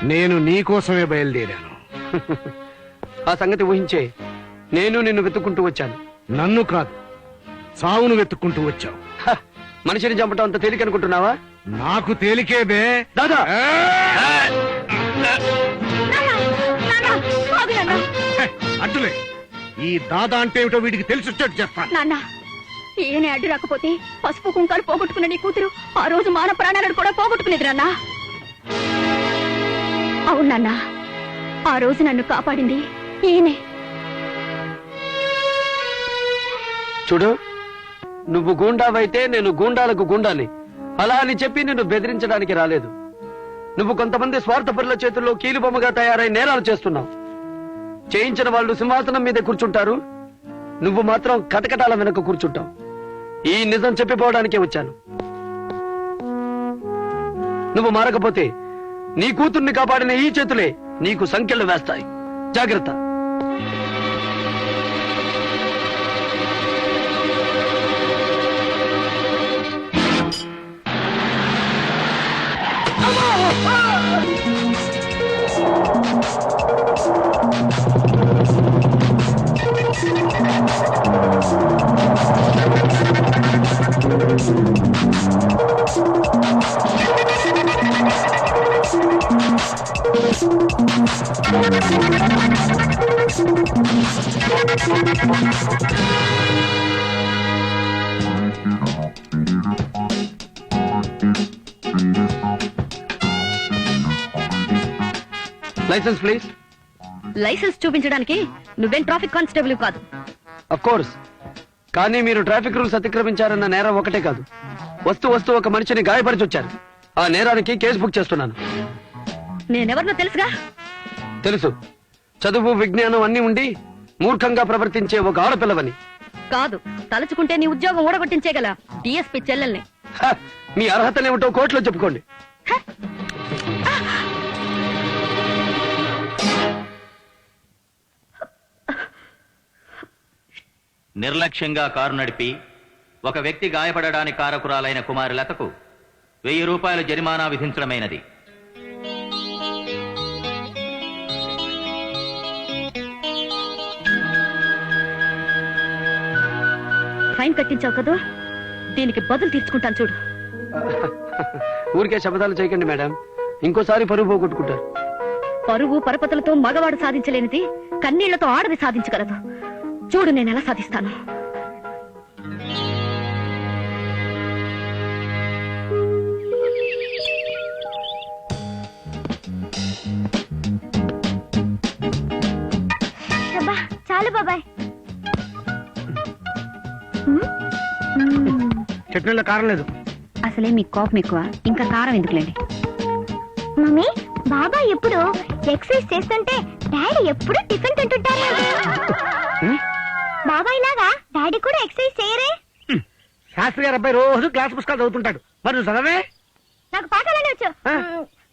నేను నీకోసమే బయలుదేరాను. ఆ సంగతి ఊహించే నేను నిన్ను వెతుక్కుంటూ వచ్చాను. నన్ను కాదు, సావును వెతుక్కుంటూ వచ్చావు. మనిషిని చంపటం అంత తేలిక అనుకుంటున్నావా? నాకు తేలికే బే. దాదా అడ్డులే. ఈ దాదా అంటే ఏమిటో వీడికి తెలిసి వచ్చేట్టు చేస్తాను. నాన్న, ఈయనే అడ్డు రాకపోతే పసుపు కుంకాలు పోగొట్టుకున్న నీ కూతురు ఆ రోజు మాన ప్రాణాలను కూడా పోగొట్టుకునేది నాన్న. అవును నాన్న, ఆ రోజు నన్ను కాపాడింది ఈయనే. చూడు, నువ్వు గూండావైతే నేను గూండాలకు గూండాని. అలా అని చెప్పి నిన్ను బెదిరించడానికి రాలేదు. నువ్వు కొంతమంది స్వార్థపరుల చేతుల్లో కీలుబొమ్మగా తయారై నేరాలు చేస్తున్నావు. చేయించిన వాళ్ళు సింహాసనం మీద కూర్చుంటారు, నువ్వు మాత్రం కటకటాల వెనక కూర్చుంటావు. ఈ నిజం చెప్పిపోవడానికే వచ్చాను. నువ్వు మారకపోతే నీ కూతుర్ని కాపాడిన ఈ చేతులే నీకు సంఖ్యలు వేస్తాయి. జాగ్రత్త. Licence please. లైసెన్స్ చూపించడానికి నువ్వేం ట్రాఫిక్ కానిస్టేబుల్ కాదు. Of course. కానీ మీరు ట్రాఫిక్ రూల్స్ అతిక్రమించారన్న నేరం ఒకటే కాదు, వస్తూ ఒక మనిషిని గాయపరిచి వచ్చారు. ఆ నేరానికి కేసు బుక్ చేస్తున్నాను. నేనెవరినో తెలుసుగా. తెలుసు. చదువు విజ్ఞానం అన్ని ఉండి మూర్ఖంగా ప్రవర్తించే ఒక ఆడపిల్లవని. కాదు, తలుచుకుంటే నీ ఉద్యోగం ఊడగొట్టించేగల డిఎస్పీ చెల్లెల్ని. మీ అర్హతలేమిటో కోర్టులో చెప్పుకోండి. నిర్లక్ష్యంగా కారు నడిపి ఒక వ్యక్తి గాయపడడానికి కారకురాలైన కుమారి లతకు 1000 రూపాయల జరిమానా విధించడమైనది. ఫైన్ కట్టించావు కదా, దీనికి బదులు తీర్చుకుంటాను చూడు. ఊరికే శబ్దాలు చేయకండి మేడం, ఇంకోసారి పరువు పోగొట్టుకుంటారు. పరువు పరపతులతో మగవాడు సాధించలేనిది కన్నీళ్లతో ఆడది సాధించగలదు. చూడు నేను ఎలా సాధిస్తాను. చాలు బాబాయ్. చట్నీలో కారం లేదు. అసలే మీకు కోపం ఎక్కువ, ఇంకా కారం ఎందుకులేండి. మమ్మీ, బాబాయ్ ఎప్పుడు ఎక్సర్సైజ్ చేస్తుంటే డాడీ ఎప్పుడు టిఫిన్ తింటుంటారు. బాబాయ్ లాగా డాడీ కూడా ఎక్సర్సైజ్ చేయరే? శాస్త్రి గారు అబ్బాయి రోజు క్లాస్ పుస్తకాలు చదువుతుంటాడు. మరి నువ్వు చదవే? నాకు పాఠాలనే వచ్చు.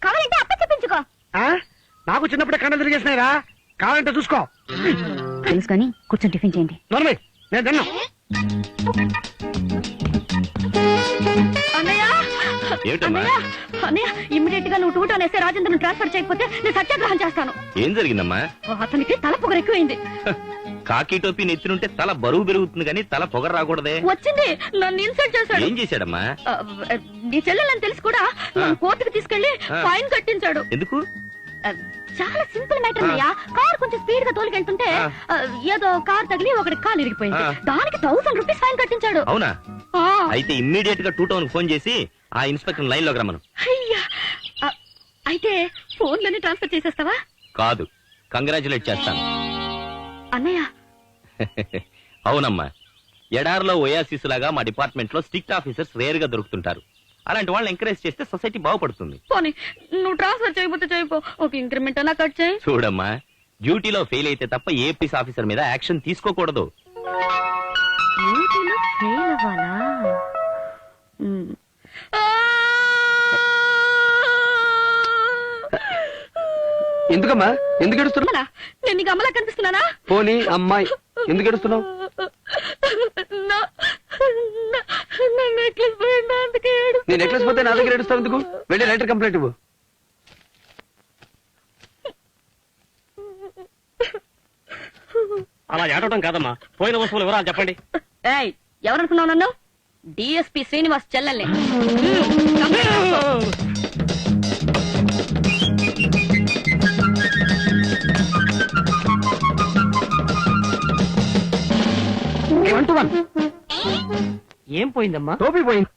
కావాలంటే అప్ప చెప్పించుకో. నాకు చిన్నప్పుడే కండ తిరిగేసినాయిరా, కావాలంటే చూసుకో. తెలుసు కానీ కూర్చొని టిఫిన్ చేయండి. నోర్మై, నేను తిన్నా. ఇమ్మీడియట్ గా నువ్వు టూటో అనేసి రాజేంద్రను ట్రాన్స్ఫర్ చేయకపోతే నేను సత్యాగ్రహం చేస్తాను. ఏం జరిగిందమ్మా? అతనికి తల పొగరు ఎక్కువైంది. కాకి టోపీ నెత్తినుంటే తల బరువు పెరుగుతుంది కానీ తల పొగరు రాకూడదే. వచ్చింది, నన్ను ఇన్సల్ట్ చేశాడు. ఏం చేశాడమ్మా? నీ చెల్లెలని తెలిసి కూడా నన్ను కోర్టుకు తీసుకెళ్లి ఫైన్ కట్టించాడు. ఎందుకు? చాలా సింపుల్ మ్యాటర్ అయ్యా. కార్ కొంచెం స్పీడ్ గా తోలుకెళ్తుంటే ఏదో కార్ తగిలి ఒకటి కాలు ఇరిగిపోయింది. దానికి 1000 రూపీస్ ఫైన్ కట్టించాడు. అవునా? అయితే ఇమ్మీడియట్ గా 2 టౌన్ ఫోన్ చేసి ఆ ఇన్స్పెక్టర్ లైన్ లోకి రమ్మను. అయితే ఫోన్ లోనే ట్రాన్స్ఫర్ చేసేస్తావా? కాదు, కంగ్రాచులేట్ చేస్తాను. అన్నయ్య. అవునమ్మా, ఎడార్లో ఓయాసిస్ లాగా మా డిపార్ట్మెంట్ లో స్ట్రిక్ట్ ఆఫీసర్స్ రేర్ గా దొరుకుతుంటారు. అలాంటి వాళ్ళని ఎంకరేజ్ చేస్తే సొసైటీ బాగుపడుతుంది. నువ్వు ట్రాన్స్ఫర్ చేయకపోతే చేయపో, ఒక ఇంక్రిమెంట్ అన్నా కట్ చేయి. చూడమ్మా, డ్యూటీలో ఫెయిల్ అయితే తప్ప ఏ పీస్ ఆఫీసర్ మీద యాక్షన్ తీసుకోకూడదు. డ్యూటీలో ఫెయిల్ అవ్వాలా? ఎందుకమ్మా, ఎందుకు ఏడుస్తున్నా? నేను నీకు అమ్మలా కనిపిస్తున్నానా? పోనీ అమ్మాయి, ఎందుకు ఏడుస్తున్నావు? నీ నెక్లెస్ పోతే నా దగ్గర ఏడుస్తావు ఎందుకు? వెళ్ళి లెటర్ కంప్లైంట్ ఇవ్వు. అలా ఏడవడం కాదమ్మా, పోయిన వస్తువులు వివరాలు చెప్పండి. ఏయ్, ఎవరనుకున్నావు నన్ను? డిఎస్పి శ్రీనివాస్ చెల్లెల్ని. ఏం పోయిందమ్మా? టోపీ పోయింది.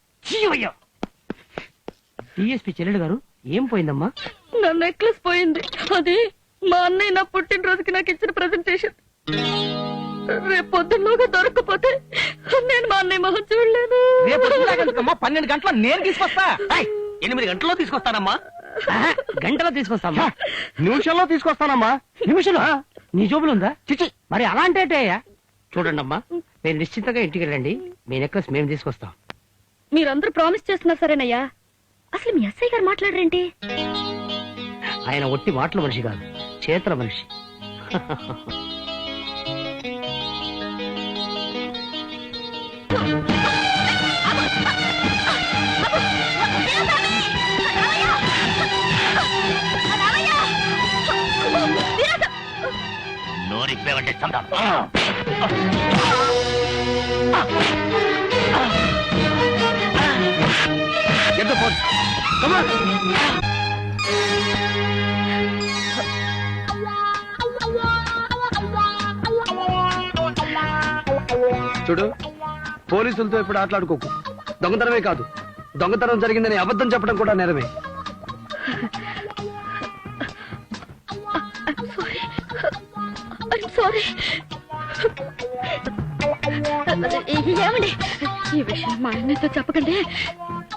డిఎస్పి చెల్లెలు గారు, ఏం పోయిందమ్మా? నా నెక్లెస్ పోయింది. అది మా అన్నయ్య నా పుట్టినరోజుకి నాకు ఇచ్చిన ప్రెజెంటేషన్. రేపు పొద్దున్నలోగా దొరకకపోతే నేను మా అన్నయ్య మొహం చూడలేను. రేపు 12 గంటల నేను తీసుకొస్తా. 8 గంటల్లో తీసుకొస్తానమ్మా. గంటలో తీసుకొస్తామా? నిమిషంలో తీసుకొస్తానమ్మా. నిమిషంలో నీ జోబులు ఉందా? చిచి, మరి అలా అంటే చూడండి అమ్మా, మీరు నిశ్చింతగా ఇంటికి వెళ్ళండి. మీ నెక్లెస్ మేము తీసుకొస్తాం. మీరందరూ ప్రామిస్ చేస్తున్నారు సరేనయ్యా? అసలు మీ అత్తయ్య గారు మాట్లాడరేంటి? ఆయన ఒట్టి మాటల మనిషి కాదు, చేతల మనిషి. నోరిప్పేవంటే చందా. Get the phone. Come on. చూడు, పోలీసులతో ఇప్పుడు ఆటలాడుకోకు. దొంగతనమే కాదు, దొంగతనం జరిగిందని అబద్ధం చెప్పడం కూడా నేరమే. సారీ. ఏమండి, ఈ విషయం మా అన్నయ్యతో చెప్పకండి.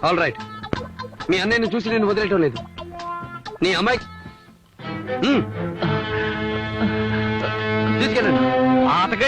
ఆల్ రైట్, మీ అన్నయ్యని చూసి నేను వదిలేయటం లేదు. నీ అమ్మాయి తీసుకెళ్ళండి. ఆటగా